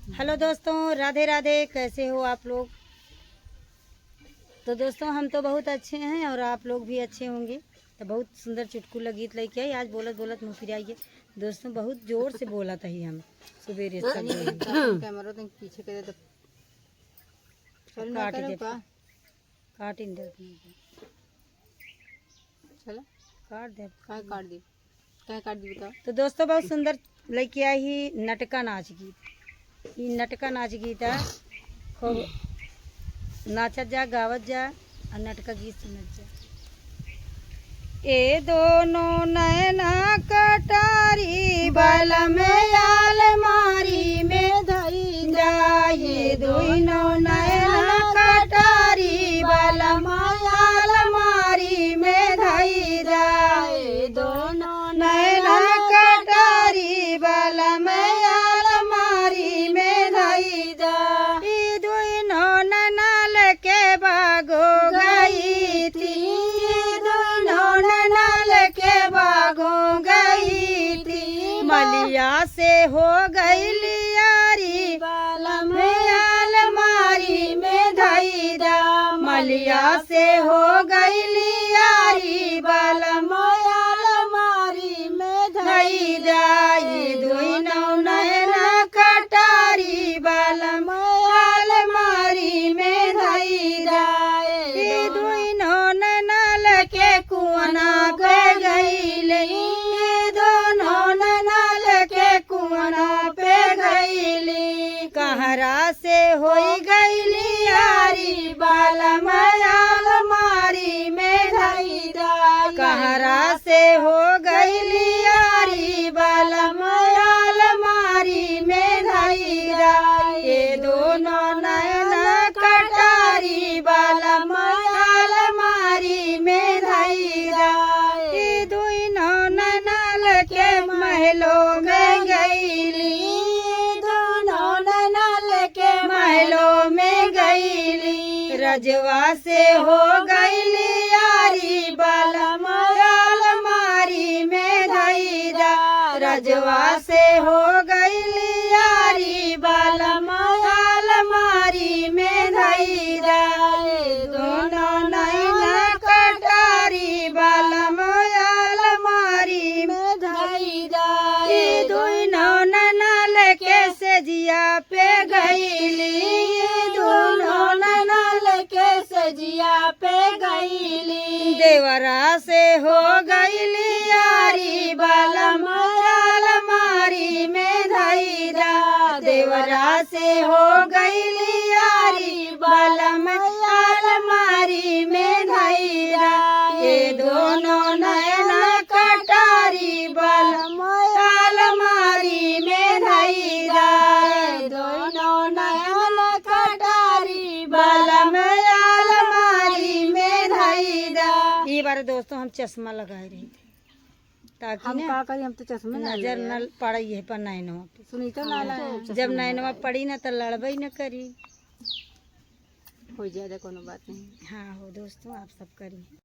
Hello दोस्तों, राधे राधे। कैसे हो आप लोग? तो दोस्तों हम तो बहुत अच्छे हैं और आप लोग भी अच्छे होंगे। तो बहुत सुंदर चुटकुला गीत लेके आई। आज बोलत बोलत मुँह फिराइए दोस्तों, बहुत जोर से बोला था ही हम सवेरे सब कैमरा तो पीछे करे तो काट दे काट इन दे चलो काट दे काय काट दी बताओ। तो दोस्तों बहुत सुंदर लेके आई ही नटका नाच गीत। ये नटका नाच गीत है, खूब नाचत जा गावत जा और नटका गीत सुनत जा। ए दोनों नैना कटारी बल में आल मारी में धई जा। ये दोनों नैना कटारी बल में आल मारी में धई जा। ये दोनों नैना कटारी बल में आल मारी में धई जा। ये दोनों नैना के भागो गई थी। भागो गई थी मलिया से हो गई लियारी में अलमारी में धई जा। मलिया से हो गई लियारी बाल अलमारी में धई जा। ये दोनों नैना कटारी बाल अलमारी में धई जा। ये दोनों नैना के कुआना पे कहरा से होई गईली यारी बाल मयाल मारी में धई जा। कहरा से हो गईली यारी बाल मयाल मारी में धई जा। ये दोनों नैना कटारी बाल मयाल मारी में धई जा। ये दोनों नैना के महलों में गईली। महलों में गईली रजवा से हो गईली यारी बाल अलमारी में धई जा। रजवा से हो गईली यारी बाल अलमारी में धई जा। दोनों नैना कटारी बाल अलमारी में धई जा। दोनों नैना के सजिया पे गईली। दोनों नैना के सजिया पे गईली। देवरा से हो गईली यारी बाल अलमारी में धई जा। देवरा से हो गईली यारी बाल अलमारी में धई जा। ये दोनों नैना कटारी बाल अलमारी में धई जा। दोनों नैना कटारी बाल अलमारी में धई जा। ये बार दोस्तों हम चश्मा लगाए रहे थे ताकि हम का करी, हम तो चश्मे नजर न पड़ी है पर नैनवा पे। सुनी तो ना जब नैनवा पड़ी ना तो लड़बई न करी। हो जाए कोनो बात नहीं। हाँ हो दोस्तों, आप सब करिए।